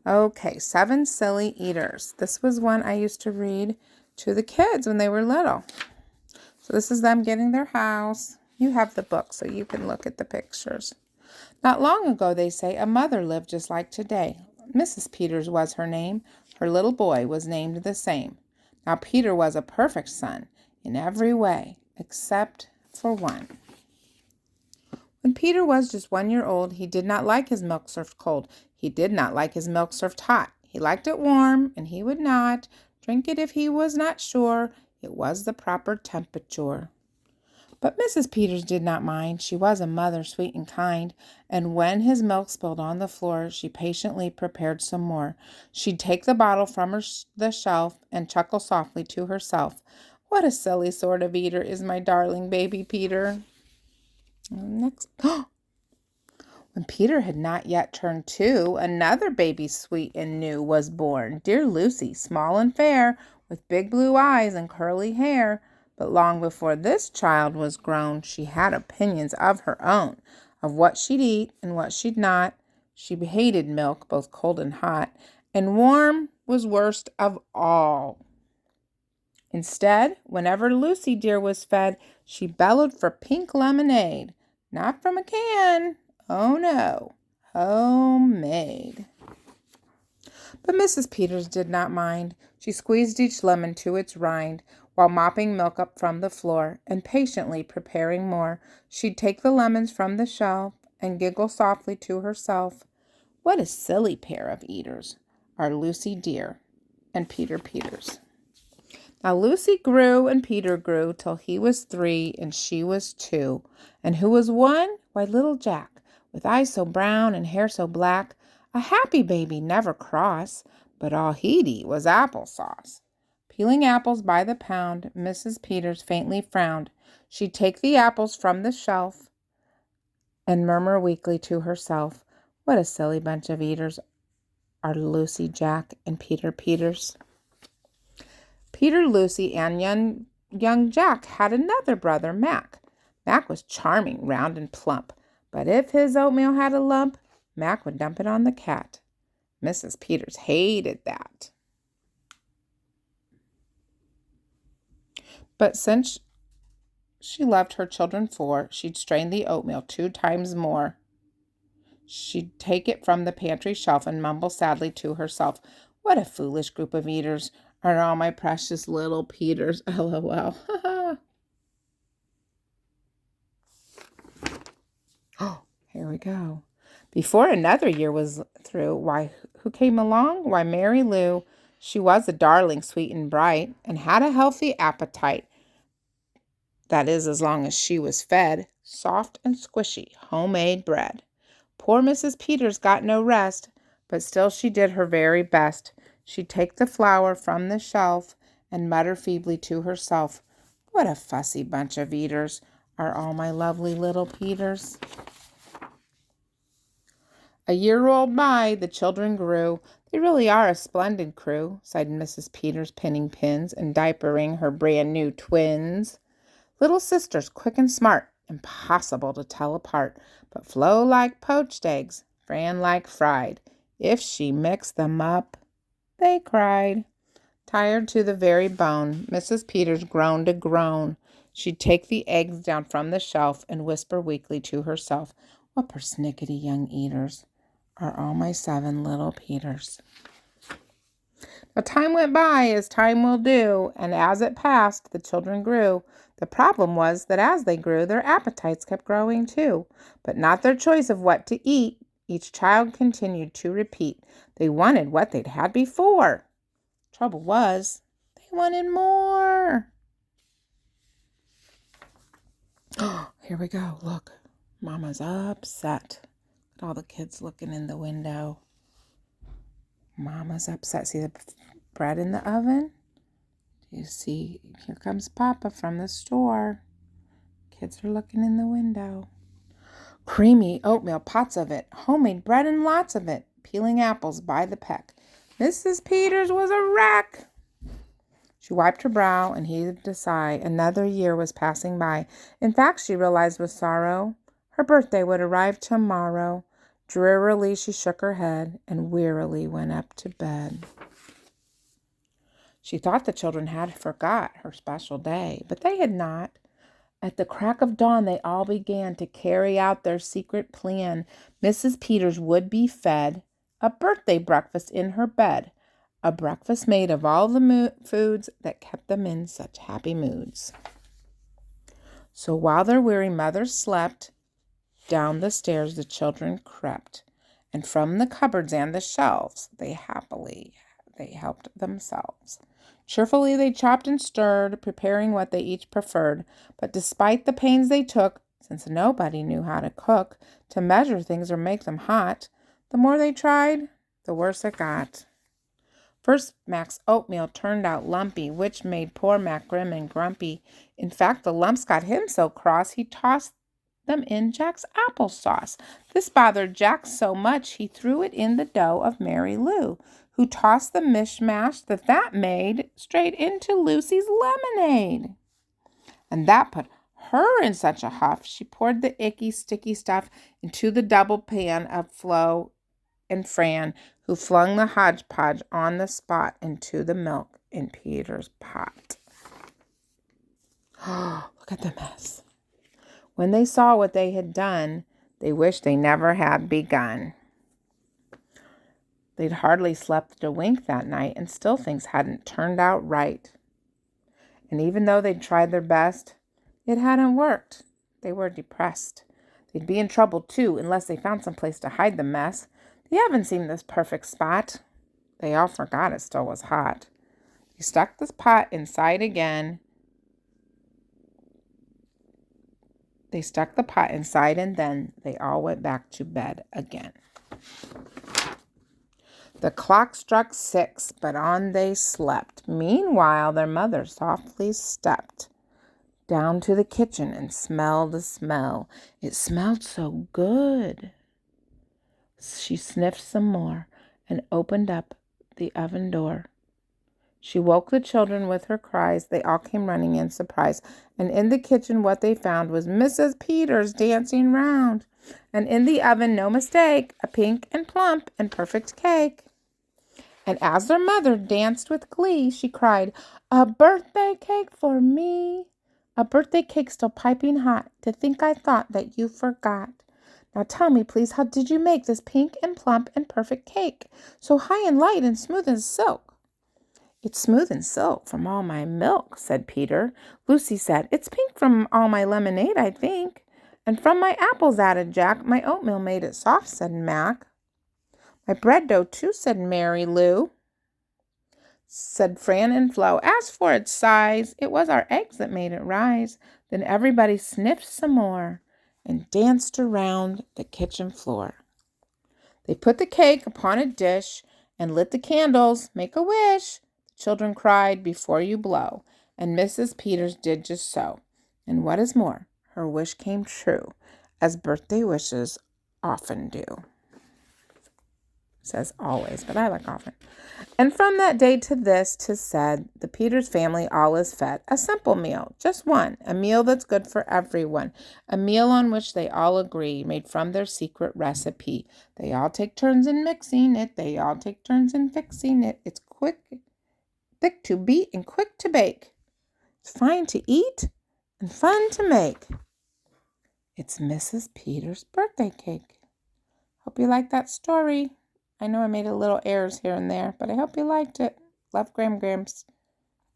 Okay, 7 Silly Eaters. This was one I used to read to the kids when they were little. So this is them getting their house. You have the book so you can look at the pictures. Not long ago, they say, a mother lived just like today. Mrs. Peters was her name. Her little boy was named the same. Now Peter was a perfect son in every way, except for one. When Peter was just 1 year old, he did not like his milk served cold. He did not like his milk served hot. He liked it warm, and he would not drink it if he was not sure it was the proper temperature. But Mrs. Peters did not mind. She was a mother sweet and kind, and when his milk spilled on the floor, she patiently prepared some more. She'd take the bottle from the shelf and chuckle softly to herself. What a silly sort of eater is my darling baby Peter. Next. When Peter had not yet turned 2, another baby sweet and new was born. Dear Lucy, small and fair, with big blue eyes and curly hair. But long before this child was grown, she had opinions of her own, of what she'd eat and what she'd not. She hated milk, both cold and hot, and warm was worst of all. Instead, whenever Lucy dear was fed, she bellowed for pink lemonade. Not from a can. Oh no, homemade. But Mrs. Peters did not mind. She squeezed each lemon to its rind, while mopping milk up from the floor, and patiently preparing more. She'd take the lemons from the shelf, and giggle softly to herself. What a silly pair of eaters are Lucy dear and Peter Peters. Now Lucy grew and Peter grew till he was 3 and she was 2. And who was 1? Why, little Jack, with eyes so brown and hair so black, a happy baby, never cross, but all he'd eat was applesauce. Peeling apples by the pound, Mrs. Peters faintly frowned. She'd take the apples from the shelf and murmur weakly to herself, what a silly bunch of eaters are Lucy, Jack, and Peter Peters. Peter, Lucy, and young Jack had another brother, Mac. Mac was charming, round and plump, but if his oatmeal had a lump, Mac would dump it on the cat. Mrs. Peters hated that. But since she loved her children 4, she'd strain the oatmeal 2 times more. She'd take it from the pantry shelf and mumble sadly to herself, what a foolish group of eaters are all my precious little Peters, LOL. Oh, here we go. Before another year was through, why, who came along? Why, Mary Lou. She was a darling, sweet and bright, and had a healthy appetite. That is, as long as she was fed soft and squishy homemade bread. Poor Mrs. Peters got no rest, but still she did her very best. She'd take the flour from the shelf and mutter feebly to herself, what a fussy bunch of eaters are all my lovely little Peters. A year rolled by, the children grew. They really are a splendid crew, sighed Mrs. Peters, pinning pins and diapering her brand new twins. Little sisters, quick and smart, impossible to tell apart, but flow like poached eggs, Fran like fried. If she mixed them up, they cried. Tired to the very bone, Mrs. Peters groaned a groan. She'd take the eggs down from the shelf and whisper weakly to herself, what persnickety young eaters are all my 7 little Peters. Now time went by as time will do, and as it passed, the children grew. The problem was that as they grew, their appetites kept growing too, but not their choice of what to eat. Each child continued to repeat. They wanted what they'd had before. Trouble was, they wanted more. Oh, here we go. Look, Mama's upset. Look at all the kids looking in the window. Mama's upset. See the bread in the oven? Do you see? Here comes Papa from the store. Kids are looking in the window. Creamy oatmeal, pots of it. Homemade bread and lots of it. Peeling apples by the peck. Mrs. Peters was a wreck. She wiped her brow and heaved a sigh. Another year was passing by. In fact, she realized with sorrow, her birthday would arrive tomorrow. Drearily she shook her head and wearily went up to bed. She thought the children had forgot her special day, but they had not. At the crack of dawn, they all began to carry out their secret plan. Mrs. Peters would be fed a birthday breakfast in her bed, a breakfast made of all the foods that kept them in such happy moods. So while their weary mothers slept, down the stairs the children crept, and from the cupboards and the shelves they helped themselves. Cheerfully they chopped and stirred, preparing what they each preferred. But despite the pains they took, since nobody knew how to cook, to measure things or make them hot, the more they tried, the worse it got. First, Mac's oatmeal turned out lumpy, which made poor Mac grim and grumpy. In fact, the lumps got him so cross he tossed them in Jack's applesauce. This bothered Jack so much he threw it in the dough of Mary Lou, who tossed the mishmash that made straight into Lucy's lemonade. And that put her in such a huff, she poured the icky, sticky stuff into the double pan of Flo and Fran, who flung the hodgepodge on the spot into the milk in Peter's pot. Oh, look at the mess. When they saw what they had done, they wished they never had begun. They'd hardly slept a wink that night, and still things hadn't turned out right. And even though they'd tried their best, it hadn't worked. They were depressed. They'd be in trouble, too, unless they found some place to hide the mess. They haven't seen this perfect spot. They all forgot it still was hot. They stuck this pot inside again. They stuck the pot inside, and then they all went back to bed again. The clock struck 6, but on they slept. Meanwhile, their mother softly stepped down to the kitchen and smelled the smell. It smelled so good. She sniffed some more and opened up the oven door. She woke the children with her cries. They all came running in surprise. And in the kitchen what they found was Mrs. Peters dancing round. And in the oven, no mistake, a pink and plump and perfect cake. And as their mother danced with glee, she cried, "A birthday cake for me! A birthday cake still piping hot. To think I thought that you forgot. Now tell me, please, how did you make this pink and plump and perfect cake, so high and light and smooth as silk?" "It's smooth and silk from all my milk," said Peter. Lucy said, "It's pink from all my lemonade, I think." "And from my apples," added Jack. "My oatmeal made it soft," said Mac. "My bread dough, too," said Mary Lou. Said Fran and Flo, "As for its size, it was our eggs that made it rise." Then everybody sniffed some more and danced around the kitchen floor. They put the cake upon a dish and lit the candles. "Make a wish," the children cried, "before you blow." And Mrs. Peters did just so. And what is more, her wish came true, as birthday wishes often do. It says always, but I like often. And from that day to this, 'tis said, the Peters family all is fed. A simple meal, just one, a meal that's good for everyone, a meal on which they all agree, made from their secret recipe. They all take turns in mixing it, they all take turns in fixing it. It's quick, thick to beat and quick to bake. It's fine to eat and fun to make. It's Mrs. Peters' birthday cake. Hope you liked that story. I know I made a little errors here and there, but I hope you liked it. Love, Graham Gramps.